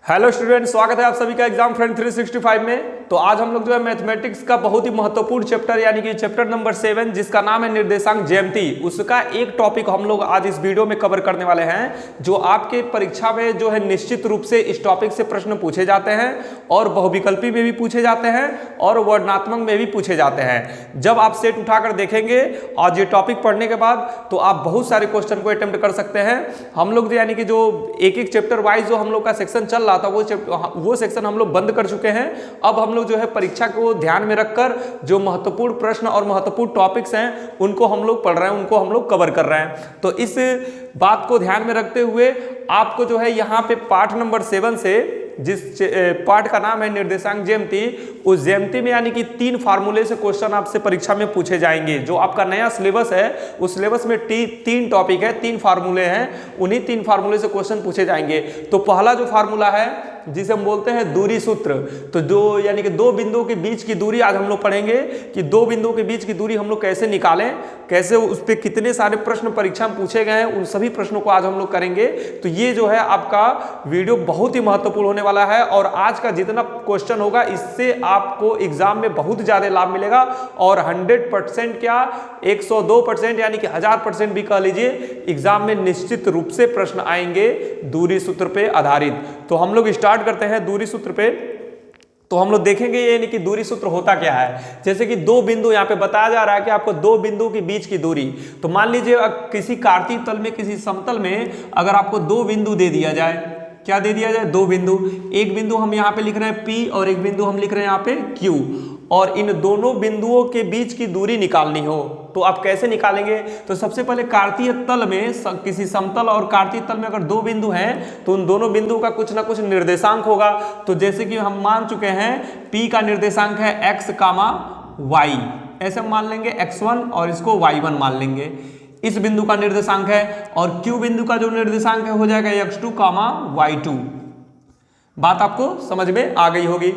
Hello student, स्वागत है आप सभी का एग्जाम फ्रेंड 365 में। तो आज हम लोग जो है मैथमेटिक्स का बहुत ही महत्वपूर्ण चैप्टर यानी कि चैप्टर नंबर 7 जिसका नाम है निर्देशांक ज्यामिति, उसका एक टॉपिक हम लोग आज इस वीडियो में कवर करने वाले हैं जो आपके परीक्षा में जो है निश्चित रूप से इस टॉपिक से प्रश्न पूछे जाते हैं और बहुविकल्पी में भी पूछे जाते हैं और वर्णनात्मक में भी पूछे जाते हैं। जब आप सेट उठाकर देखेंगे आज ये टॉपिक पढ़ने के बाद तो आप बहुत सारे क्वेश्चन को अटेम्प्ट कर सकते हैं। हम लोग यानी कि जो एक एक चैप्टर वाइज जो हम लोग का सेक्शन चल था वो सेक्शन हम लोग बंद कर चुके हैं। अब हम लोग जो है परीक्षा को ध्यान में रखकर जो महत्वपूर्ण प्रश्न और महत्वपूर्ण टॉपिक्स हैं उनको हम लोग पढ़ रहे हैं, उनको हम लोग कवर कर रहे हैं। तो इस बात को ध्यान में रखते हुए आपको जो है यहाँ पे पार्ट नंबर 7 से जिस पार्ट का नाम है निर्देशांक ज्यामिति, उस ज्यामिति में यानी कि 3 फार्मूले से क्वेश्चन आपसे परीक्षा में पूछे जाएंगे। जो आपका नया सिलेबस है उस सिलेबस में 3 टॉपिक है, 3 फार्मूले हैं, उन्हीं 3 फार्मूले से क्वेश्चन पूछे जाएंगे। तो पहला जो फार्मूला है जिसे हम बोलते हैं दूरी सूत्र, तो दो यानी कि 2 बिंदुओं के बीच की दूरी आज हम लोग पढ़ेंगे कि 2 बिंदुओं के बीच की दूरी हम लोग कैसे निकालें, कैसे उस पर कितने सारे प्रश्न परीक्षा में पूछे गए हैं, उन सभी प्रश्नों को आज हम लोग करेंगे। तो ये जो है आपका वीडियो बहुत ही महत्वपूर्ण होने वाला है और आज का जितना क्वेश्चन होगा इससे आपको एग्जाम में बहुत ज्यादा लाभ मिलेगा और 100% क्या 102% यानी कि 1000% भी कह लीजिए एग्जाम में निश्चित रूप से प्रश्न आएंगे दूरी सूत्र पे आधारित। तो हम लोग स्टार्ट करते हैं दूरी सूत्र पे। तो हम लोग देखेंगे यानी कि दूरी सूत्र होता क्या है। जैसे कि 2 बिंदु यहाँ पे बताया जा रहा है कि आपको 2 बिंदु के बीच की दूरी, तो मान लीजिए किसी कार्तीय तल में किसी समतल में अगर आपको 2 बिंदु दे दिया जाए, क्या दे दिया जाए 2 बिंदु, एक बिंदु हम यहाँ पे लिख रहे हैं P और एक बिंदु हम लिख रहे हैं यहाँ पे Q, और इन दोनों बिंदुओं के बीच की दूरी निकालनी हो तो आप कैसे निकालेंगे। तो सबसे पहले कार्तीय तल में किसी समतल और कार्तीय तल में अगर 2 बिंदु हैं तो उन दोनों बिंदुओं का कुछ ना कुछ निर्देशांक होगा। तो जैसे कि हम मान चुके हैं P का निर्देशांक है x, y, ऐसे हम मान लेंगे x1 और इसको y1 मान लेंगे, इस बिंदु का निर्देशांक है। और Q बिंदु का जो निर्देशांक है हो जाएगा x2, y2। बात आपको समझ में आ गई होगी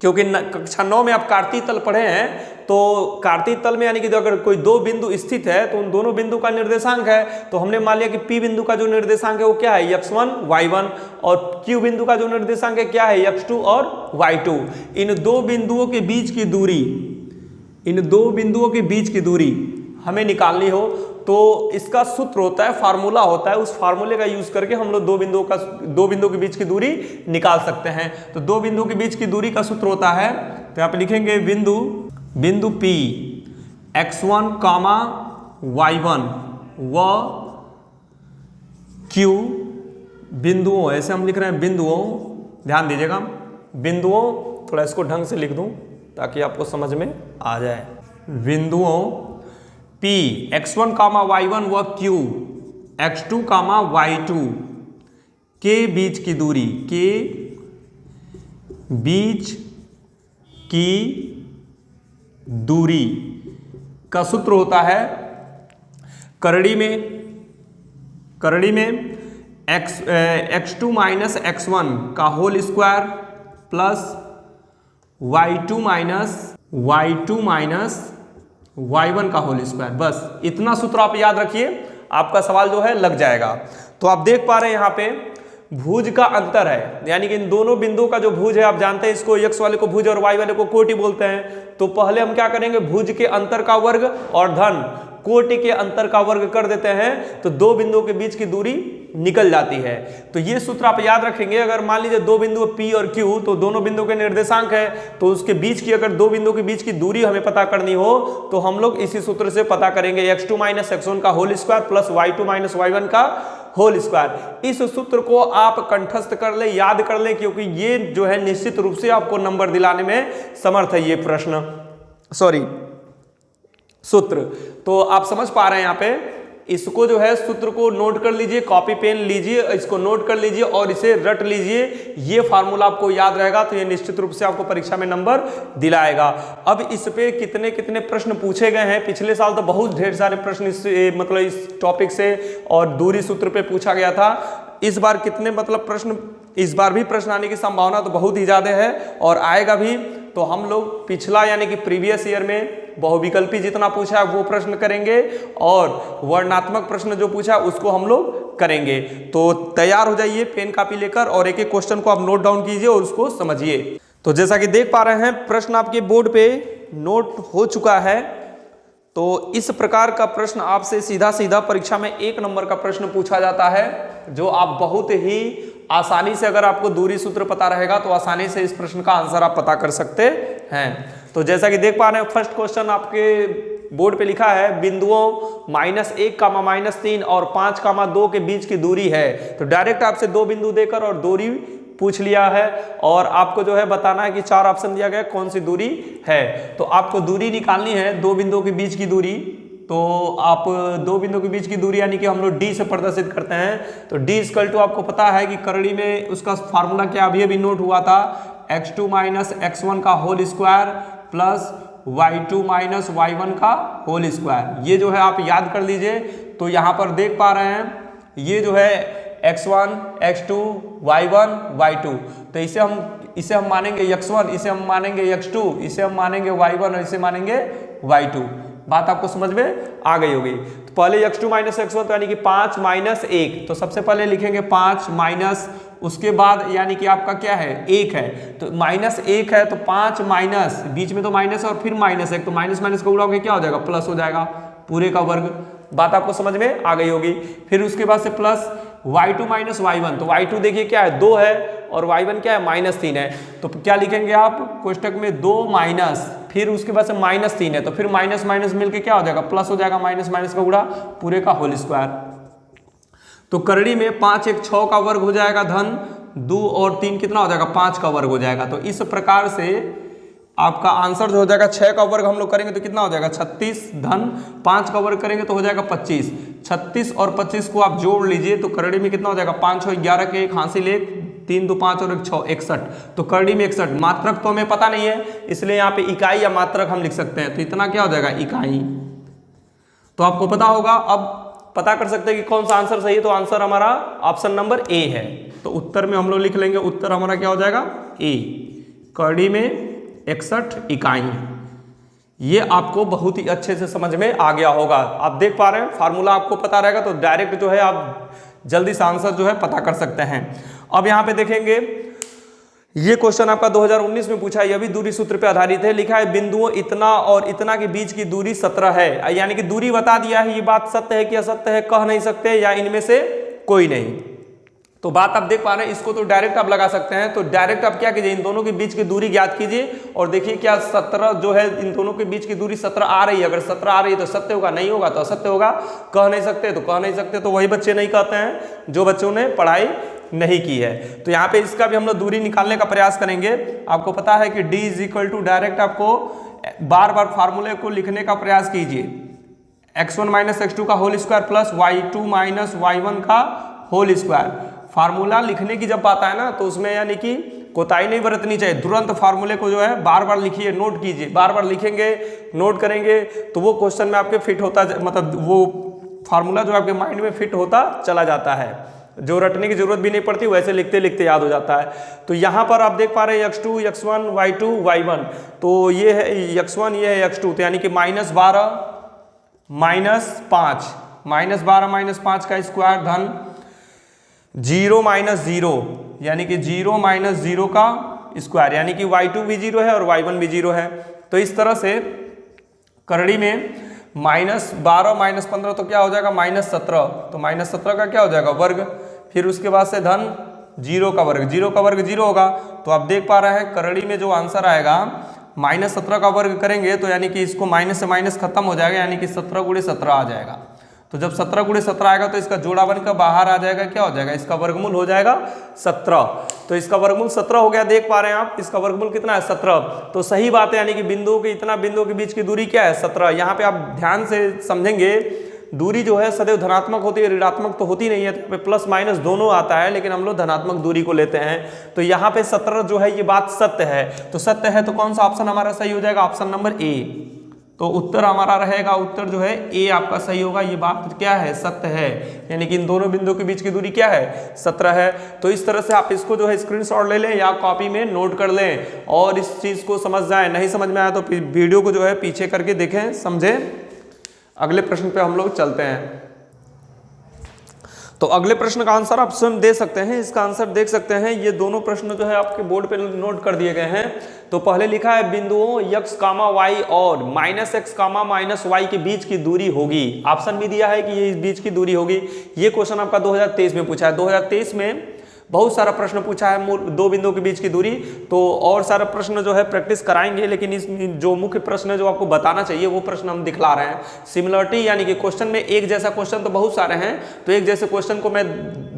क्योंकि कक्षा 9 में आप कार्तीय तल पढ़े हैं। तो कार्तीय तल में यानी कि अगर कोई 2 बिंदु स्थित है तो उन दोनों बिंदु का निर्देशांक है। तो हमने मान लिया कि P बिंदु का जो निर्देशांक है वो क्या है x1, y1, और Q बिंदु का जो निर्देशांक है क्या है x2 और y2। इन 2 बिंदुओं के बीच की दूरी, इन 2 बिंदुओं के बीच की दूरी हमें निकालनी हो तो इसका सूत्र होता है, फार्मूला होता है, उस फार्मूले का यूज करके हम लोग 2 बिंदुओं के बीच की दूरी निकाल सकते हैं। तो 2 बिंदुओं के बीच की दूरी का सूत्र होता है, तो यहाँ पे लिखेंगे बिंदु P x1, y1 व Q बिंदुओं, ऐसे हम लिख रहे हैं बिंदुओं, ध्यान दीजिएगा बिंदुओं, थोड़ा इसको ढंग से लिख दूं ताकि आपको समझ में आ जाए। बिंदुओं P x1, y1 व Q x2, y2 के बीच की दूरी, के बीच की दूरी का सूत्र होता है करड़ी में x2 माइनस x1 का whole square plus y2 minus y1 का होल स्क्वायर। बस इतना सूत्र आप याद रखिए, आपका सवाल जो है लग जाएगा। तो आप देख पा रहे हैं यहाँ पे भुज का अंतर है, यानी कि इन दोनों बिंदुओं का जो भुज है आप जानते हैं इसको x वाले को भुज और y वाले को कोटि बोलते हैं। तो पहले हम क्या करेंगे, भुज के अंतर का वर्ग और धन कोटि के अंतर का वर्ग कर देते हैं तो 2 बिंदुओं के बीच की दूरी निकल जाती है। तो ये सूत्र आप याद रखेंगे। अगर मान लीजिए 2 बिंदु P और Q तो दोनों बिंदुओं के निर्देशांक है, तो उसके बीच की अगर 2 बिंदुओं के बीच की दूरी हमें पता करनी हो तो हम लोग इसी सूत्र से पता करेंगे, x2 माइनस x1 का whole square plus y2 minus y1 का होल स्क्वायर। इस सूत्र को आप कंठस्थ कर ले, याद कर ले, क्योंकि ये जो है निश्चित रूप से आपको नंबर दिलाने में समर्थ है ये प्रश्न, सूत्र। तो आप समझ पा रहे हैं यहाँ पे, इसको जो है सूत्र को नोट कर लीजिए, कॉपी पेन लीजिए, इसको नोट कर लीजिए और इसे रट लीजिए। ये फार्मूला आपको याद रहेगा तो ये निश्चित रूप से आपको परीक्षा में नंबर दिलाएगा। अब इस पे कितने कितने प्रश्न पूछे गए हैं, पिछले साल तो बहुत ढेर सारे प्रश्न इस टॉपिक से और दूरी सूत्र पे पूछा गया था। इस बार कितने प्रश्न, इस बार भी प्रश्न आने की संभावना तो बहुत ही ज्यादा है और आएगा भी। तो हम लोग पिछला यानी कि प्रीवियस ईयर में बहुविकल्पी जितना पूछा है वो प्रश्न करेंगे और वर्णनात्मक प्रश्न जो पूछा है उसको हम लोग करेंगे। तो तैयार हो जाइए पेन कापी लेकर और एक एक क्वेश्चन को आप नोट डाउन कीजिए और उसको समझिए। तो जैसा कि देख पा रहे हैं प्रश्न आपके बोर्ड पे नोट हो चुका है। तो इस प्रकार का प्रश्न आपसे सीधा सीधा परीक्षा में 1 नंबर का प्रश्न पूछा जाता है, जो आप बहुत ही आसानी से, अगर आपको दूरी सूत्र पता रहेगा तो आसानी से इस प्रश्न का आंसर आप पता कर सकते हैं। तो जैसा कि देख पा रहे हैं फर्स्ट क्वेश्चन आपके बोर्ड पे लिखा है बिंदुओं -1, -3 और 5, 2 के बीच की दूरी है। तो डायरेक्ट आपसे 2 बिंदु देकर और दूरी पूछ लिया है और आपको जो है बताना है कि 4 ऑप्शन दिया गया कौन सी दूरी है। तो आपको दूरी निकालनी है 2 बिंदुओं के बीच की दूरी। तो आप 2 बिंदुओं के बीच की दूरी यानी कि हम लोग डी से प्रदर्शित करते हैं। तो डी इक्वल टू आपको पता है कि करड़ी में उसका फार्मूला क्या अभी नोट हुआ था, x2 - x1 का whole square plus y2 - y1 का होल स्क्वायर। ये जो है आप याद कर लीजिए। तो यहाँ पर देख पा रहे हैं ये जो है x1, x2, y1, y2। तो इसे हम मानेंगे x1, इसे हम मानेंगे x2, इसे हम मानेंगे y1 और इसे मानेंगे y2। बात आपको समझ में आ गई होगी। तो पहले x2 - x1 तो यानी कि 5 - 1। तो सबसे पहले लिखेंगे 5 माइनस, उसके बाद यानी कि आपका क्या है 1 है। तो -1 है तो 5 माइनस, बीच में तो माइनस और फिर -1, तो माइनस माइनस का उड़ाओगे क्या हो जाएगा, प्लस हो जाएगा पूरे का वर्ग। बात आपको समझ में आ गई होगी। फिर उसके बाद से प्लस y2 - y1। तो y2 देखिए क्या है 2 है और y1 क्या है -3 है। तो क्या लिखेंगे आप कोष्टक में 2 माइनस, फिर उसके बाद से -3 है तो फिर माइनस माइनस मिलके क्या हो जाएगा, प्लस हो जाएगा, माइनस माइनस का गुणा पूरे का होल स्क्वायर। तो करड़ी में 5 1 6 का वर्ग हो जाएगा धन 2 और 3 कितना हो जाएगा 5 का वर्ग हो जाएगा। तो इस प्रकार से आपका आंसर जो हो जाएगा 6 का वर्ग हम लोग करेंगे तो कितना हो जाएगा 36 धन 5 का वर्ग करेंगे तो हो जाएगा 25। 36 और 25 को आप जोड़ लीजिए तो करड़ी में कितना हो जाएगा 5 6 11 के 1 हासिल 1 3 2 5 और 1 6 61। तो करड़ी में 61। मात्रक तो हमें पता नहीं है इसलिए यहाँ पे इकाई या मात्रक हम लिख सकते हैं। तो इतना क्या हो जाएगा इकाई। तो आपको पता होगा, अब पता कर सकते हैं कि कौन सा आंसर सही है। तो आंसर हमारा ऑप्शन नंबर ए है। तो उत्तर में हम लोग लिख लेंगे, उत्तर हमारा क्या हो जाएगा ए, करड़ी में 61 इकाई। ये आपको बहुत ही अच्छे से समझ में आ गया होगा। आप देख पा रहे हैं फार्मूला आपको पता रहेगा तो डायरेक्ट जो है आप जल्दी से आंसर जो है पता कर सकते हैं। अब यहाँ पे देखेंगे ये क्वेश्चन आपका 2019 में पूछा है, यह भी दूरी सूत्र पे आधारित है। लिखा है बिंदुओं इतना और इतना के बीच की दूरी 17 है। यानी कि दूरी बता दिया है, ये बात सत्य है कि असत्य है कह नहीं सकते या इनमें से कोई नहीं। तो बात आप देख पा रहे हैं, इसको तो डायरेक्ट आप लगा सकते हैं। तो डायरेक्ट आप क्या कीजिए, इन दोनों के बीच की दूरी ज्ञात कीजिए और देखिए क्या 17 जो है इन दोनों के बीच की दूरी 17 आ रही है। अगर 17 आ रही है तो सत्य होगा, नहीं होगा तो असत्य होगा। कह नहीं सकते तो कह नहीं सकते। तो वही बच्चे नहीं कहते हैं जो बच्चों ने पढ़ाई नहीं की है। तो यहाँ पे इसका भी हम लोग दूरी निकालने का प्रयास करेंगे। आपको पता है कि D = डायरेक्ट आपको बार बार फार्मूले को लिखने का प्रयास कीजिए। x1 - x2 का whole square plus y2 - y1 का होल स्क्वायर। फार्मूला लिखने की जब बात है ना तो उसमें यानी कि कोताही नहीं बरतनी चाहिए। तुरंत फार्मूले को जो है बार बार लिखिए, नोट कीजिए। बार बार लिखेंगे, नोट करेंगे तो वो क्वेश्चन में आपके फिट होता, मतलब वो फार्मूला जो आपके माइंड में फिट होता चला जाता है। जो रटने की जरूरत भी नहीं पड़ती, वैसे लिखते लिखते याद हो जाता है। तो यहाँ पर आप देख पा रहे हैं x2 x1 y2 y1। तो ये है x1, ये है x2। तो यानी कि -12 -5 -5 का स्क्वायर धन 0 - 0 यानी कि 0 - 0 का स्क्वायर, यानी कि y2 भी 0 है और y1 भी 0 है। तो इस तरह से करड़ी में -12 -15 तो क्या हो जाएगा -17। तो -17 का क्या हो जाएगा वर्ग, फिर उसके बाद से धन 0 का वर्ग। 0 का वर्ग 0 होगा। तो आप देख पा रहे हैं करड़ी में जो आंसर आएगा -17 का वर्ग करेंगे तो यानी कि इसको माइनस से माइनस खत्म हो जाएगा, यानी कि 17 × 17 आ जाएगा। तो जब 17 × 17 आएगा तो इसका जोड़ा बनकर बाहर आ जाएगा, क्या हो जाएगा, इसका वर्गमूल हो जाएगा 17। तो इसका वर्गमूल 17 हो गया। देख पा रहे हैं आप, इसका वर्गमूल कितना है 17। तो सही बात है, यानी कि बिंदुओं के इतना बिंदुओं के बीच की दूरी क्या है 17। यहाँ पे आप ध्यान से समझेंगे, दूरी जो है सदैव धनात्मक होती है, ऋणात्मक तो होती नहीं है। तो प्लस माइनस दोनों आता है, लेकिन हम लोग धनात्मक दूरी को लेते हैं। तो यहाँ पे 17 जो है ये बात सत्य है। तो सत्य है तो कौन सा ऑप्शन हमारा सही हो जाएगा, ऑप्शन नंबर ए। तो उत्तर हमारा रहेगा, उत्तर जो है ए आपका सही होगा। ये बात क्या है, सत्य है, यानी कि इन दोनों बिंदुओं के बीच की दूरी क्या है, 17 है। तो इस तरह से आप इसको जो है स्क्रीनशॉट ले लें या कॉपी में नोट कर लें और इस चीज को समझ जाएं। नहीं समझ में आया तो वीडियो को जो है पीछे करके देखें, समझें। अगले प्रश्न पे हम लोग चलते हैं। तो अगले प्रश्न का आंसर आप स्वयं दे सकते हैं, इसका आंसर देख सकते हैं। ये दोनों प्रश्न जो है आपके बोर्ड पे नोट कर दिए गए हैं। तो पहले लिखा है बिंदुओं x, y और -x, -y के बीच की दूरी होगी। ऑप्शन भी दिया है कि ये इस बीच की दूरी होगी। ये क्वेश्चन आपका 2023 में पूछा है। 2023 में बहुत सारा प्रश्न पूछा है दो बिंदुओं के बीच की दूरी। तो और सारा प्रश्न जो है प्रैक्टिस कराएंगे, लेकिन इस जो मुख्य प्रश्न है जो आपको बताना चाहिए वो प्रश्न हम दिखला रहे हैं। सिमिलरिटी यानी कि क्वेश्चन में एक जैसा क्वेश्चन तो बहुत सारे हैं, तो एक जैसे क्वेश्चन को मैं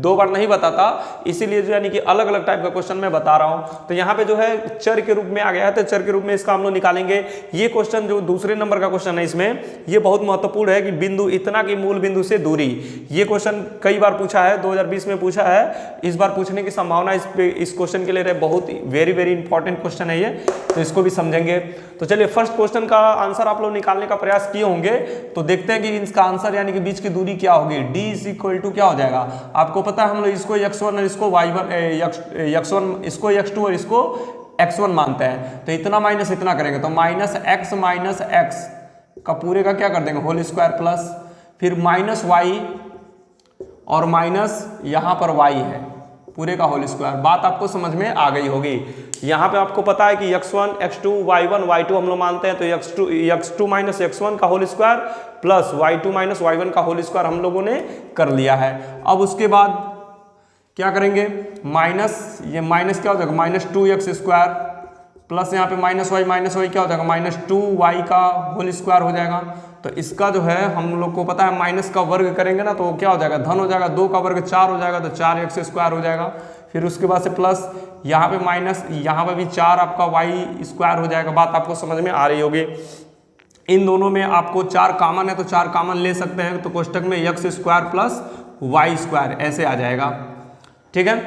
दो बार नहीं बताता, इसीलिए जो यानी कि अलग अलग टाइप का क्वेश्चन मैं बता रहा हूँ। तो यहाँ पे जो है चर के रूप में आ गया है, तो चर के रूप में इसका हम लोग निकालेंगे। ये क्वेश्चन जो दूसरे नंबर का क्वेश्चन है इसमें, ये बहुत महत्वपूर्ण है कि बिंदु इतना की मूल बिंदु से दूरी। ये क्वेश्चन कई बार पूछा है, 2020 में पूछा है, इस बार पूछने की संभावना इस क्वेश्चन के लिए रहे। बहुत वेरी वेरी इंपॉर्टेंट क्वेश्चन है ये, तो इसको भी समझेंगे। तो चलिए फर्स्ट क्वेश्चन का आंसर आप लोग निकालने का प्रयास किए होंगे, तो देखते हैं कि इसका आंसर यानी कि बीच की दूरी क्या होगी। d = क्या हो जाएगा, आपको पता है हम लोग इसको x1 और इसको y1, x1 इसको x2 और इसको x1 मानते हैं। तो इतना माइनस इतना करेंगे तो -x का पूरे का क्या कर देंगे, होल स्क्वायर प्लस फिर -y और माइनस यहाँ पर y है पूरे का होल स्क्वायर। बात आपको समझ में आ गई होगी। यहाँ पे आपको पता है कि x1, x2, y1, y2 हम लोग मानते हैं, तो x2 - x1 का whole square plus y2 - y1 का होल स्क्वायर हम लोगों ने कर लिया है। अब उसके बाद क्या करेंगे, माइनस, ये माइनस क्या हो जाएगा, -2x² प्लस यहाँ पे -y क्या हो जाएगा, -2y का होल स्क्वायर हो जाएगा। तो इसका जो है हम लोग को पता है माइनस का वर्ग करेंगे ना तो क्या हो जाएगा, धन हो जाएगा, 2 का वर्ग 4 हो जाएगा, तो 4x² हो जाएगा। फिर उसके बाद से प्लस यहाँ पे माइनस, यहाँ पे भी 4 आपका y² हो जाएगा। बात आपको समझ में आ रही होगी। इन दोनों में आपको 4 कॉमन है तो 4 कॉमन ले सकते हैं, तो कोष्टक में x² प्लस y² ऐसे आ जाएगा। ठीक है,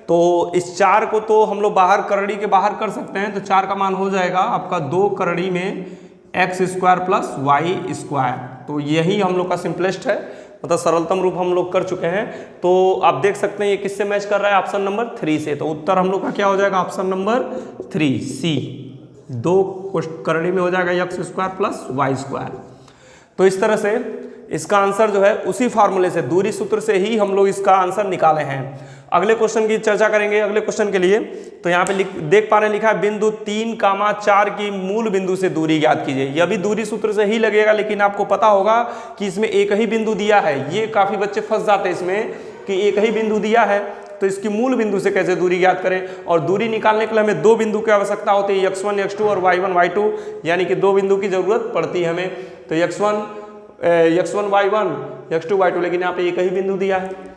तो इस 4 को तो हम लोग बाहर करड़ी के बाहर कर सकते हैं, तो 4 का मान हो जाएगा आपका 2 करड़ी में x² प्लस y²। तो यही हम लोग का सिंपलेस्ट है, मतलब सरलतम रूप हम लोग कर चुके हैं। तो आप देख सकते हैं ये किससे मैच कर रहा है, ऑप्शन नंबर 3 से। तो उत्तर हम लोग का क्या हो जाएगा, ऑप्शन नंबर 3 सी, 2 करड़ी में हो जाएगा x² प्लस y²। तो इस तरह से इसका आंसर जो है उसी फार्मूले से, दूरी सूत्र से ही हम लोग इसका आंसर निकाले हैं। अगले क्वेश्चन की चर्चा करेंगे। अगले क्वेश्चन के लिए तो यहाँ पे देख पा रहे हैं लिखा है बिंदु 3, 4 की मूल बिंदु से दूरी ज्ञात कीजिए। यह भी दूरी सूत्र से ही लगेगा, लेकिन आपको पता होगा कि इसमें एक ही बिंदु दिया है। ये काफी बच्चे फंस जाते हैं इसमें कि एक ही बिंदु दिया है तो इसकी मूल बिंदु से कैसे दूरी ज्ञात करें। और दूरी निकालने के लिए हमें 2 बिंदु की आवश्यकता होती है, x1, x2 और y1, y2, यानी कि 2 बिंदु की जरूरत पड़ती है हमें। तो x1, y1, x2, y2, लेकिन यहाँ पे एक ही बिंदु दिया है।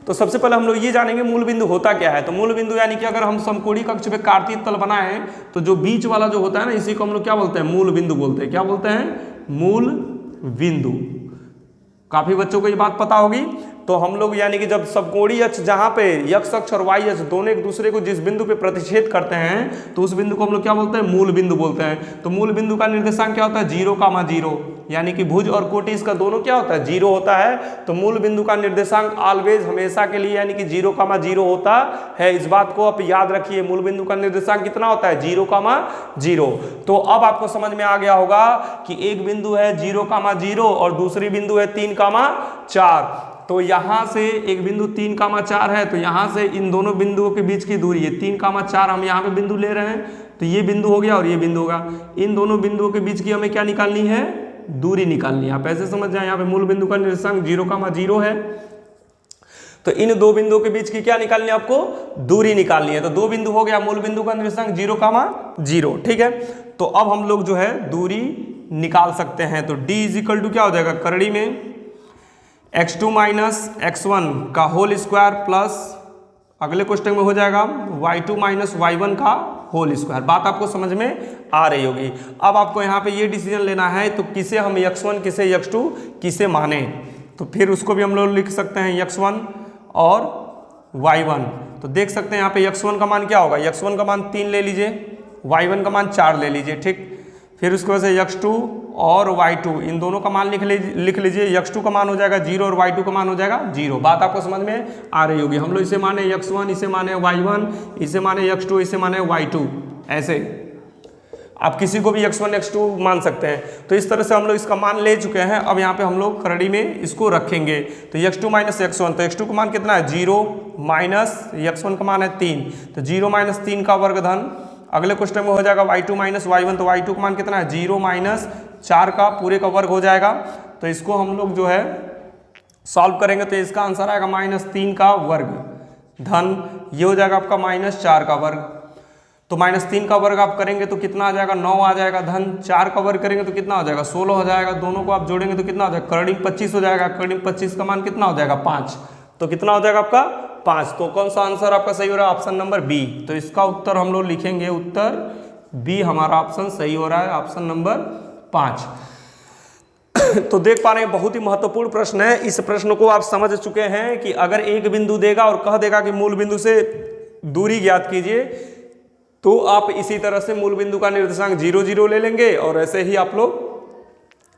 तो सबसे पहले हम लोग ये जानेंगे मूल बिंदु होता क्या है। तो मूल बिंदु यानी कि अगर हम समकोणीय कक्ष में कार्तीय तल बनाए तो जो बीच वाला जो होता है ना, इसी को हम लोग क्या बोलते हैं, मूल बिंदु बोलते हैं। क्या बोलते हैं, मूल बिंदु। काफी बच्चों को ये बात पता होगी। तो हम लोग यानी कि जब समकोणीय अक्ष जहाँ पे x अक्ष और y अक्ष दोनों एक दूसरे को जिस बिंदु पे प्रतिच्छेद करते हैं तो उस बिंदु को हम लोग क्या बोलते हैं, मूल बिंदु बोलते हैं। तो मूल बिंदु का निर्देशांक क्या होता है, 0,0, यानी कि भुज और कोटि इसका दोनों क्या होता है, 0 होता है। तो मूल बिंदु का निर्देशांक ऑलवेज हमेशा के लिए यानी कि 0,0 होता है। इस बात को आप याद रखिए, मूल बिंदु का निर्देशांक कितना होता है, 0,0। तो अब आपको समझ में आ गया होगा कि एक बिंदु है 0,0 और दूसरी बिंदु है 3,4। तो यहाँ से एक बिंदु 3,4 है, तो यहाँ से इन दोनों बिंदुओं के बीच की दूरी है 3,4। हम यहाँ पे बिंदु ले रहे हैं, तो ये बिंदु हो गया और ये बिंदु होगा। इन दोनों बिंदुओं के बीच की हमें क्या निकालनी है, दूरी निकालनी है। आप ऐसे समझ जाए, यहाँ पे मूल बिंदु का निर्देशांक 0,0 है, तो इन 2 बिंदुओं के बीच की क्या निकालनी है, आपको दूरी निकालनी है। तो 2 बिंदु हो गया, मूल बिंदु का निर्देशांक 0,0। ठीक है, तो अब हम लोग जो है दूरी निकाल सकते हैं। तो d = क्या हो जाएगा, करड़ी में x2 - x1 का होल स्क्वायर प्लस अगले क्वेश्चन में हो जाएगा y2 - y1 का होल स्क्वायर। बात आपको समझ में आ रही होगी। अब आपको यहाँ पे ये डिसीजन लेना है, तो किसे हम x1, किसे x2, किसे माने। तो फिर उसको भी हम लोग लिख सकते हैं x1 और y1। तो देख सकते हैं यहाँ पे x1 का मान क्या होगा, x1 का मान 3 ले लीजिए, y1 का मान 4 ले लीजिए। ठीक, फिर उसके बाद से x2 और y2, इन दोनों का मान लिख लीजिए। x2 का मान हो जाएगा 0 और y2 का मान हो जाएगा 0। बात आपको समझ में आ रही होगी। हम लोग इसे माने x1, इसे माने y1, इसे माने x2, इसे माने y2, ऐसे आप किसी को भी x1 x2 मान सकते हैं। तो इस तरह से हम लोग इसका मान ले चुके हैं। अब यहाँ पे हम लोग करड़ी में इसको रखेंगे। तो x2 माइनस x1, तो x2 का मान कितना है 0 माइनस x1 का मान है 3, तो 0 माइनस 3 का वर्ग धन। अगले क्वेश्चन में हो जाएगा y2 माइनस y1, तो y2 का मान कितना है 0 माइनस 4 का पूरे का वर्ग हो जाएगा। तो इसको हम लोग जो है सॉल्व करेंगे तो इसका आंसर आएगा -3 का वर्ग धन, ये हो जाएगा आपका -4 का वर्ग। तो -3 का वर्ग आप करेंगे तो कितना आ जाएगा 9 आ जाएगा धन, 4 का वर्ग करेंगे तो कितना हो जाएगा 16 हो जाएगा। दोनों को आप जोड़ेंगे तो कितना हो जाएगा करड़ी 25 हो जाएगा। करड़ी 25 का मान कितना हो जाएगा 5, तो कितना हो जाएगा आपका 5। तो कौन सा आंसर आपका सही हो रहा है? Option number B. तो इसका उत्तर हम लोग लिखेंगे, उत्तर बी हमारा ऑप्शन सही हो रहा है, ऑप्शन नंबर 5। तो देख पा रहे हैं बहुत ही महत्वपूर्ण प्रश्न है। इस प्रश्न को आप समझ चुके हैं कि अगर एक बिंदु देगा और कह देगा कि मूल बिंदु से दूरी ज्ञात कीजिए, तो आप इसी तरह से मूल बिंदु का निर्देशांक 0 0 ले लेंगे और ऐसे ही आप लोग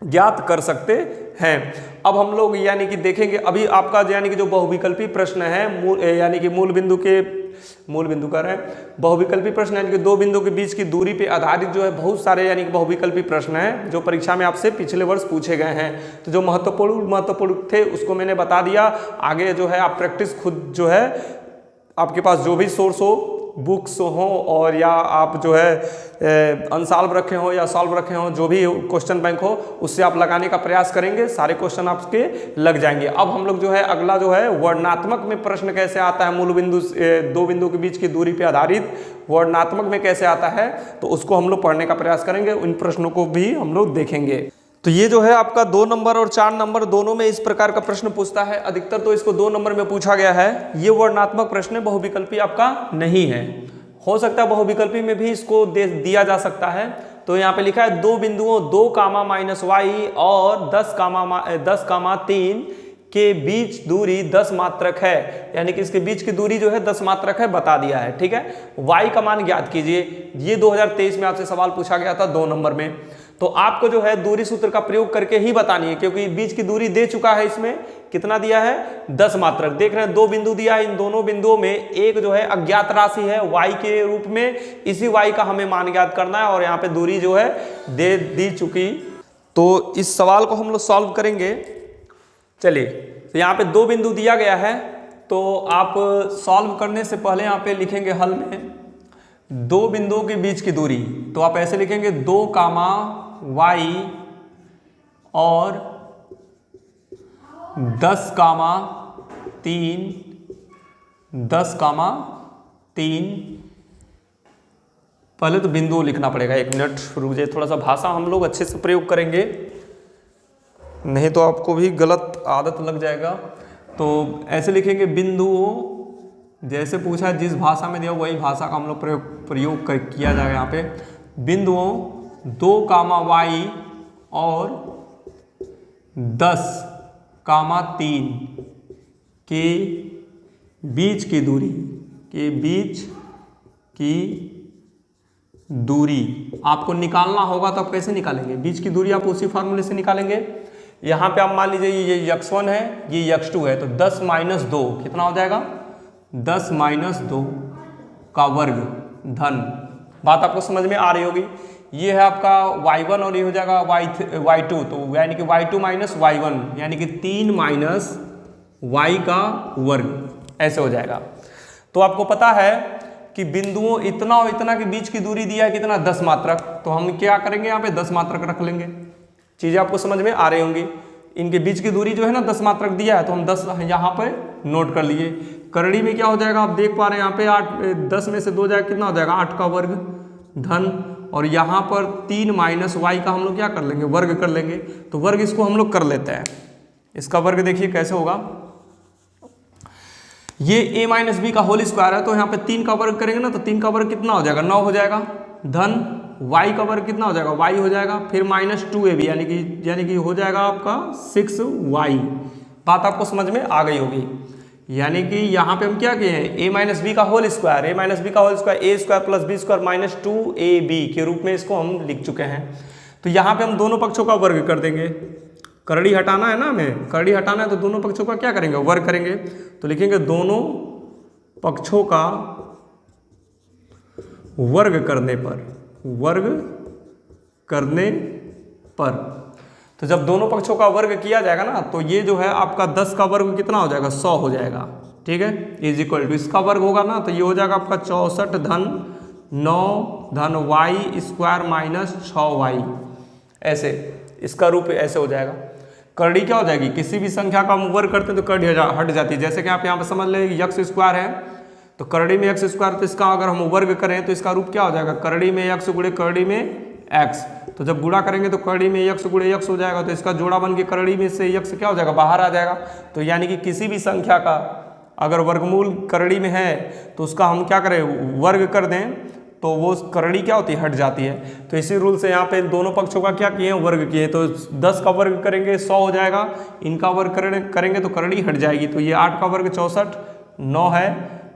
ज्ञात कर सकते हैं। अब हम लोग यानी कि देखेंगे अभी आपका यानी कि जो बहुविकल्पी प्रश्न है, यानी कि मूल बिंदु कर रहे हैं बहुविकल्पी प्रश्न, यानी कि दो बिंदु के बीच की दूरी पे आधारित जो है बहुत सारे यानी कि बहुविकल्पी प्रश्न हैं जो परीक्षा में आपसे पिछले वर्ष पूछे गए हैं। तो जो महत्वपूर्ण थे उसको मैंने बता दिया। आगे जो है आप प्रैक्टिस खुद जो है आपके पास जो भी सोर्स हो, बुक्स हो और या आप जो है अनसॉल्व रखे हो या सॉल्व रखे हो, जो भी क्वेश्चन बैंक हो उससे आप लगाने का प्रयास करेंगे, सारे क्वेश्चन आपके लग जाएंगे। अब हम लोग जो है अगला जो है वर्णनात्मक में प्रश्न कैसे आता है, मूल बिंदु दो बिंदु के बीच की दूरी पे आधारित वर्णनात्मक में कैसे आता है, तो उसको हम लोग पढ़ने का प्रयास करेंगे। उन प्रश्नों को भी हम लोग देखेंगे। तो ये जो है आपका 2 नंबर और 4 नंबर दोनों में इस प्रकार का प्रश्न पूछता है। अधिकतर तो इसको 2 नंबर में पूछा गया है। ये वर्णनात्मक प्रश्न बहुविकल्पी आपका नहीं है। हो सकता है बहुविकल्पी में भी इसको दिया जा सकता है। तो यहाँ पे लिखा है दो बिंदुओं 2, -y और 10, 3 के बीच दूरी 10 मात्रक है, यानी कि इसके बीच की दूरी जो है 10 मात्रक है, बता दिया है। ठीक है, y का मान ज्ञात कीजिए। ये 2023 में आपसे सवाल पूछा गया था 2 नंबर में। तो आपको जो है दूरी सूत्र का प्रयोग करके ही बतानी है, क्योंकि बीच की दूरी दे चुका है। इसमें कितना दिया है 10 मात्रक। देख रहे हैं 2 बिंदु दिया है, इन दोनों बिंदुओं में एक जो है अज्ञात राशि है y के रूप में, इसी y का हमें मान ज्ञात करना है और यहाँ पे दूरी जो है दे दी चुकी। तो इस सवाल को हम लोग सॉल्व करेंगे। चलिए, तो यहाँ पे 2 बिंदु दिया गया है, तो आप सॉल्व करने से पहले यहाँ पे लिखेंगे हल में 2 बिंदुओं के बीच की दूरी। तो आप ऐसे लिखेंगे 2, y और 10, 3 पहले तो बिंदु लिखना पड़ेगा। 1 मिनट रुक जाइए, थोड़ा सा भाषा हम लोग अच्छे से प्रयोग करेंगे, नहीं तो आपको भी गलत आदत लग जाएगा। तो ऐसे लिखेंगे बिंदुओं, जैसे पूछा जिस भाषा में दिया वही भाषा का हम लोग प्रयोग किया जाएगा। यहाँ पे बिंदुओं 2, y और 10, 3 के बीच की दूरी आपको निकालना होगा। तो आप कैसे निकालेंगे बीच की दूरी? आप उसी फार्मूले से निकालेंगे। यहाँ पे आप मान लीजिए ये x1 है, ये x2 है, तो 10 - 2 कितना हो जाएगा 10 - 2 का वर्ग धन। बात आपको समझ में आ रही होगी। ये है आपका y1 और ये हो जाएगा y2, तो यानी कि y2 - y1 यानी कि 3 - y का वर्ग, ऐसे हो जाएगा। तो आपको पता है कि बिंदुओं इतना और इतना के बीच की दूरी दिया है कितना 10 मात्रक। तो हम क्या करेंगे यहाँ पे 10 मात्रक रख लेंगे। चीजें आपको समझ में आ रही होंगी। इनके बीच की दूरी जो है ना 10 मात्रक दिया है, तो हम 10 यहाँ पे नोट कर लिए। करड़ी में क्या हो जाएगा आप देख पा रहे हैं यहाँ पे 8, 10 में से 2 जाएगा कितना हो जाएगा 8 का वर्ग धन, और यहाँ पर 3 - y का हम लोग क्या कर लेंगे वर्ग कर लेंगे। तो वर्ग इसको हम लोग कर लेते हैं। इसका वर्ग देखिए कैसे होगा। ये a - b का होल स्क्वायर है, तो यहाँ पे 3 का वर्ग करेंगे ना, तो 3 का वर्ग कितना हो जाएगा 9 हो जाएगा धन, y का वर्ग कितना हो जाएगा y हो जाएगा, फिर -2ab यानी कि हो जाएगा आपका 6y। बात आपको समझ में आ गई होगी। यानी कि यहाँ पे हम क्या किए हैं a - b का होल स्क्वायर, a - b का whole square a² + b² -2ab के रूप में इसको हम लिख चुके हैं। तो यहाँ पे हम दोनों पक्षों का वर्ग कर देंगे। करड़ी हटाना है ना, हमें करड़ी हटाना है तो दोनों पक्षों का क्या करेंगे, वर्ग करेंगे। तो लिखेंगे दोनों पक्षों का वर्ग करने पर, वर्ग करने पर। तो जब दोनों पक्षों का वर्ग किया जाएगा ना, तो ये जो है आपका 10 का वर्ग कितना हो जाएगा, 100 हो जाएगा। ठीक है, इज इक्वल टू इसका वर्ग होगा ना, तो ये हो जाएगा आपका 64 धन 9 धन वाई स्क्वायर माइनस 6y। ऐसे इसका रूप ऐसे हो जाएगा। करड़ी क्या हो जाएगी, किसी भी संख्या का हम वर्ग करते हैं तो करड़ी हट जाती है। जैसे कि आप यहाँ पे समझ लें यक्स स्क्वायर है, तो करड़ी में एक्स स्क्वायर, तो इसका अगर हम वर्ग करें तो इसका रूप क्या हो जाएगा, करड़ी में एक्स गुणे करड़ी में एक्स। तो जब गुणा करेंगे तो करड़ी में यक्स गुणे यक्स हो जाएगा, तो इसका जोड़ा बन के करड़ी में से यक्स क्या हो जाएगा, बाहर आ जाएगा। तो यानी कि किसी भी संख्या का अगर वर्गमूल करड़ी में है तो उसका हम क्या करें, वर्ग कर दें, तो वो करड़ी क्या होती है, हट जाती है। तो इसी रूल से यहाँ पे दोनों पक्षों का क्या किए हैं, वर्ग किए। तो 10 का वर्ग करेंगे 100 हो जाएगा, इनका वर्ग करेंगे तो करड़ी हट जाएगी। तो ये 8 का वर्ग 64, 9 है,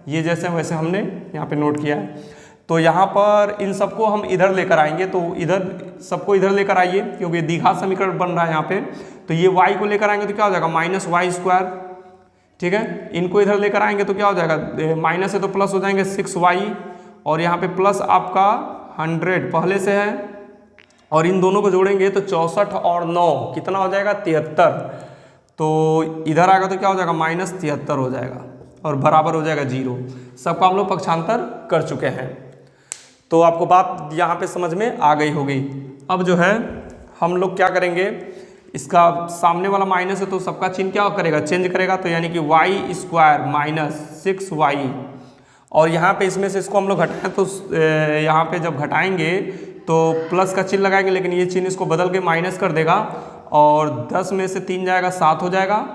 ये जैसे वैसे हमने यहाँ पे नोट किया है। तो यहाँ पर इन सबको हम इधर लेकर आएंगे, तो इधर सबको इधर लेकर आइए, क्योंकि द्विघात समीकरण बन रहा है यहाँ पे। तो ये y को लेकर आएंगे तो क्या हो जाएगा, माइनस वाई स्क्वायर। ठीक है, इनको इधर लेकर आएंगे तो क्या हो जाएगा, माइनस है तो प्लस हो जाएंगे 6y, और यहाँ पे प्लस आपका 100 पहले से है, और इन दोनों को जोड़ेंगे तो 64 और 9 कितना हो जाएगा, 73। तो इधर आएगा तो क्या हो जाएगा, माइनस 73 हो जाएगा, और बराबर हो जाएगा 0। सबका हम लोग पक्षांतर कर चुके हैं। तो आपको बात यहाँ पे समझ में आ गई होगी। अब जो है हम लोग क्या करेंगे, इसका सामने वाला माइनस है तो सबका चिन्ह क्या करेगा, चेंज करेगा। तो यानी कि वाई स्क्वायर माइनस 6y, और यहाँ पे इसमें से इसको हम लोग घटाएं तो यहाँ पे जब घटाएंगे तो प्लस का चिन्ह लगाएंगे, लेकिन ये चिन्ह इसको बदल के माइनस कर देगा, और 10 में से 3 जाएगा 7 हो जाएगा,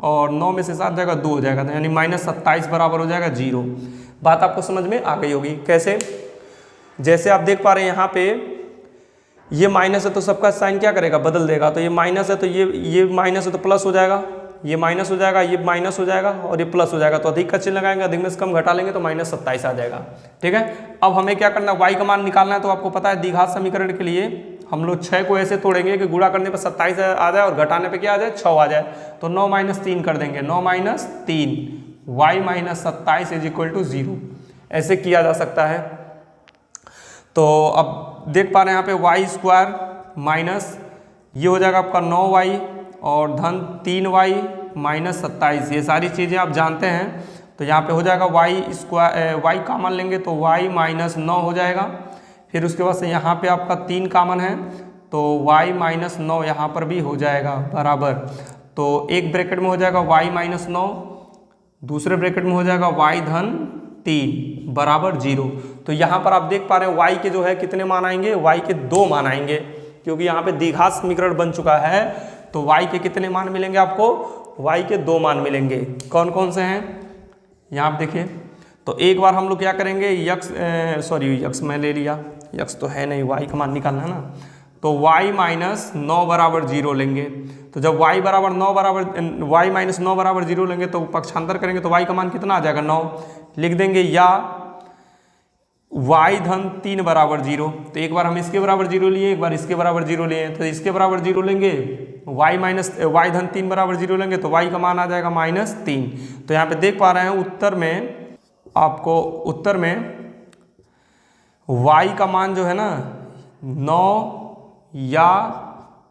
और 9 में से 7 जाएगा 2 हो जाएगा, तो यानी माइनस 27 बराबर हो जाएगा 0। बात आपको समझ में आ गई होगी। कैसे, जैसे आप देख पा रहे हैं यहाँ पे ये माइनस है तो सबका साइन क्या करेगा, बदल देगा। तो ये माइनस है तो ये माइनस है तो प्लस हो जाएगा, ये माइनस हो जाएगा, ये माइनस हो जाएगा, और ये प्लस हो जाएगा। तो अधिक का चिन्ह लगाएंगे, अधिक में से कम घटा लेंगे तो माइनस 27 आ जाएगा। ठीक है, अब हमें क्या करना है, y का मान निकालना है। तो आपको पता है द्विघात समीकरण के लिए हम लोग 6 को ऐसे तोड़ेंगे कि गुणा करने पर 27 आ जाए और घटाने पर क्या आ जाए, 6 आ जाए। तो 9 माइनस 3 कर देंगे, 9 minus 3 y minus 27 is equal to 0। ऐसे किया जा सकता है। तो अब देख पा रहे हैं यहाँ पे वाई स्क्वायर माइनस ये हो जाएगा आपका 9y और धन 3y माइनस 27, ये सारी चीज़ें आप जानते हैं। तो यहाँ पे हो जाएगा वाई स्क्वायर, वाई कॉमन लेंगे तो y माइनस 9 हो जाएगा। फिर उसके बाद से यहाँ पे आपका 3 कॉमन है तो y माइनस 9 यहाँ पर भी हो जाएगा बराबर। तो एक ब्रैकेट में हो जाएगा y माइनस 9, दूसरे ब्रैकेट में हो जाएगा y धन 3 बराबर 0। तो यहाँ पर आप देख पा रहे हैं y के जो है कितने मान आएंगे, y के 2 मान आएंगे, क्योंकि यहाँ पे द्विघात समीकरण बन चुका है। तो y के कितने मान मिलेंगे आपको, y के 2 मान मिलेंगे। कौन कौन से हैं यहाँ आप देखिए। तो एक बार हम लोग क्या करेंगे, यक्स मैं ले लिया, यक्स तो है नहीं, y का मान निकालना है ना। तो y माइनस 9 बराबर 0 लेंगे। तो जब y बराबर 9 बराबर y माइनस 9 बराबर 0 लेंगे तो पक्षांतर करेंगे तो y का मान कितना आ जाएगा, 9 लिख देंगे, या y धन 3 बराबर 0। तो एक बार हम इसके बराबर 0 लिए, एक बार इसके बराबर 0 लिए, तो इसके बराबर 0 लेंगे, y धन 3 बराबर 0 लेंगे तो y का मान आ जाएगा माइनस 3। तो यहाँ पे देख पा रहे हैं उत्तर में आपको, उत्तर में y का मान जो है ना 9 या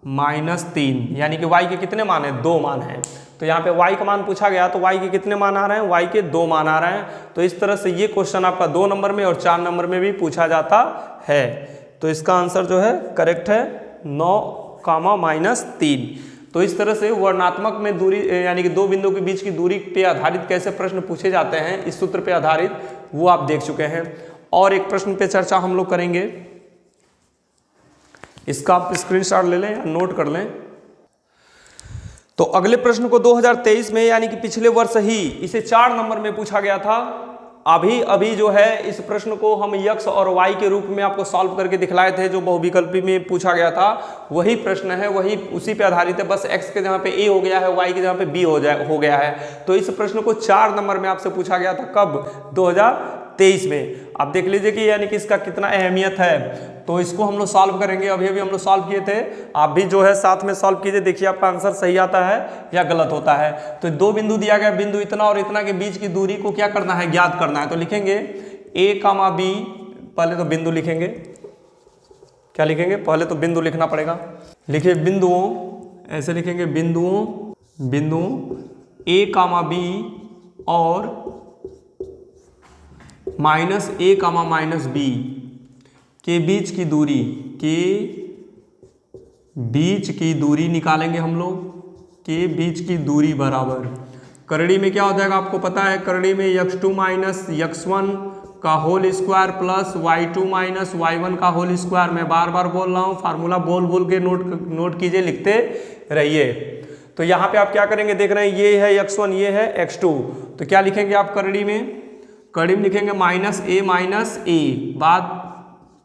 माइनस 3, यानी कि y के कितने मान है, 2 मान है। तो यहाँ पे y का मान पूछा गया तो y के कितने मान आ रहे हैं, y के 2 मान आ रहे हैं। तो इस तरह से ये क्वेश्चन आपका 2 नंबर में और 4 नंबर में भी पूछा जाता है। तो इसका आंसर जो है करेक्ट है 9 माइनस 3। तो इस तरह से वर्णात्मक में दूरी यानी कि 2 बिंदुओं के बीच की दूरी पे आधारित कैसे प्रश्न पूछे जाते हैं इस सूत्र पे आधारित, वो आप देख चुके हैं। और एक प्रश्न पे चर्चा हम लोग करेंगे, इसका आप स्क्रीनशॉट ले लें या नोट कर लें। तो अगले प्रश्न को 2023 में यानी कि पिछले वर्ष ही इसे 4 नंबर में पूछा गया था। अभी जो है इस प्रश्न को हम x और y के रूप में आपको सॉल्व करके दिखलाए थे, जो बहुविकल्पी में पूछा गया था वही प्रश्न है, वही उसी पे आधारित है। बस x के जगह पे a हो गया है, y के जगह पे b हो गया है। तो इस प्रश्न को 4 नंबर में आपसे पूछा गया था, कब, 23 में। अब देख लीजिए कि यानी कि इसका कितना अहमियत है। तो इसको हम लोग सॉल्व करेंगे, अभी अभी हम लोग सॉल्व किए थे, आप भी जो है साथ में सॉल्व कीजिए, देखिए आपका आंसर सही आता है या गलत होता है। तो दो बिंदु दिया गया, बिंदु इतना और इतना के बीच की दूरी को क्या करना है, ज्ञात करना है। तो लिखेंगे ए कामा बी, पहले तो बिंदु लिखेंगे, क्या लिखेंगे, पहले तो बिंदु लिखना पड़ेगा। लिखिए बिंदुओं, ऐसे लिखेंगे बिंदुओं ए कामा बी और माइनस ए कामा माइनस बी के बीच की दूरी, के बीच की दूरी निकालेंगे हम लोग, के बीच की दूरी बराबर, करड़ी में क्या हो जाएगा आपको पता है, करड़ी में x2 माइनस x1 का whole square plus y2 minus y1 का होल स्क्वायर। मैं बार बार बोल रहा हूँ, फार्मूला बोल बोल के नोट कीजिए, लिखते रहिए। तो यहाँ पे आप क्या करेंगे, देख रहे हैं ये है x1, ये है x2, तो क्या लिखेंगे आप करड़ी में लिखेंगे माइनस ए, बात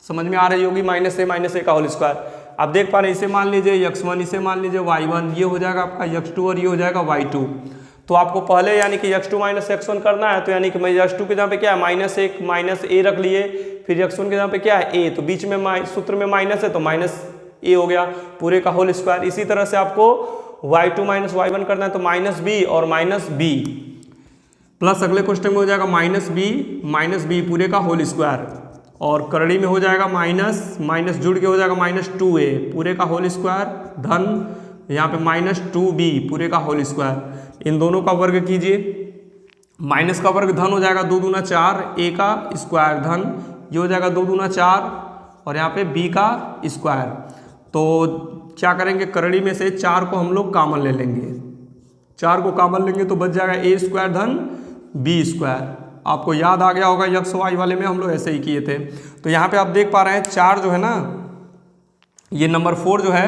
समझ में आ रही होगी, माइनस ए का होल स्क्वायर। अब देख पा रहे हैं, इसे मान लीजिए x1, इसे मान लीजिए y1, ये हो जाएगा आपका x2 और ये हो जाएगा y2। तो आपको पहले यानी कि x2 माइनस x1 करना है, तो यानी कि x2 के जहाँ पे क्या है माइनस ए रख लिए, फिर x1 के जहाँ पे क्या है a, तो बीच में सूत्र में माइनस है तो माइनस ए हो गया पूरे का होल स्क्वायर। इसी तरह से आपको y2 माइनस y1 करना है, तो माइनस बी और माइनस बी प्लस अगले क्वेश्चन में हो जाएगा माइनस बी पूरे का होल स्क्वायर, और करड़ी में हो जाएगा माइनस जुड़ के हो जाएगा -2a पूरे का होल स्क्वायर धन यहाँ पे -2b पूरे का होल स्क्वायर। इन दोनों का वर्ग कीजिए, माइनस का वर्ग धन हो जाएगा 2 दूना 4, a का स्क्वायर धन ये हो जाएगा 2 दूना 4 और यहाँ पे b का स्क्वायर। तो क्या करेंगे, करड़ी में से 4 को हम लोग कॉमन ले लेंगे, 4 को कॉमन लेंगे तो बच जाएगा a स्क्वायर धन b स्क्वायर। आपको याद आ गया होगा एक्स वाई वाले में हम लोग ऐसे ही किए थे। तो यहाँ पे आप देख पा रहे हैं 4 जो है ना, ये नंबर 4 जो है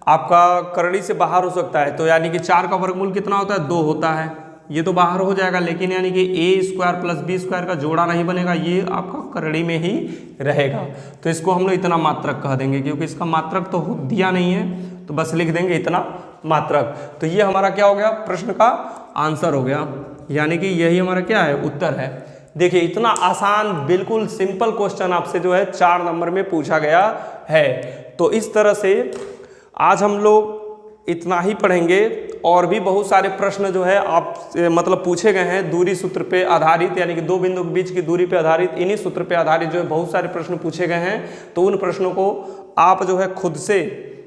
आपका करड़ी से बाहर हो सकता है, तो यानी कि 4 का वर्गमूल कितना होता है, 2 होता है, ये तो बाहर हो जाएगा, लेकिन यानी कि ए स्क्वायर प्लस बी स्क्वायर का जोड़ा नहीं बनेगा, ये आपका करड़ी में ही रहेगा। तो इसको हम लोग इतना मात्रक कह देंगे, क्योंकि इसका मात्रक तो दिया नहीं है, तो बस लिख देंगे इतना मात्रक। तो ये हमारा क्या हो गया, प्रश्न का आंसर हो गया, यानी कि यही हमारा क्या है, उत्तर है। देखिए इतना आसान बिल्कुल सिंपल क्वेश्चन आपसे जो है 4 नंबर में पूछा गया है। तो इस तरह से आज हम लोग इतना ही पढ़ेंगे, और भी बहुत सारे प्रश्न जो है आप मतलब पूछे गए हैं दूरी सूत्र पे आधारित, यानी कि दो बिंदु के बीच की दूरी पे आधारित, इन्हीं सूत्र पे आधारित जो है बहुत सारे प्रश्न पूछे गए हैं। तो उन प्रश्नों को आप जो है खुद से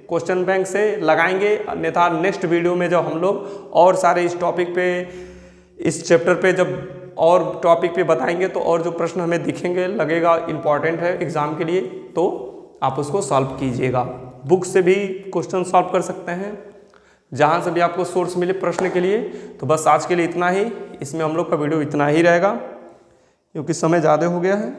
क्वेश्चन बैंक से लगाएंगे, अन्यथा नेक्स्ट वीडियो में जब हम लोग और सारे इस टॉपिक पे, इस चैप्टर पे जब और टॉपिक पे बताएंगे, तो और जो प्रश्न हमें दिखेंगे लगेगा इम्पॉर्टेंट है एग्जाम के लिए, तो आप उसको सॉल्व कीजिएगा। बुक से भी क्वेश्चन सॉल्व कर सकते हैं, जहाँ से भी आपको सोर्स मिले प्रश्न के लिए। तो बस आज के लिए इतना ही, इसमें हम लोग का वीडियो इतना ही रहेगा, क्योंकि समय ज़्यादा हो गया है।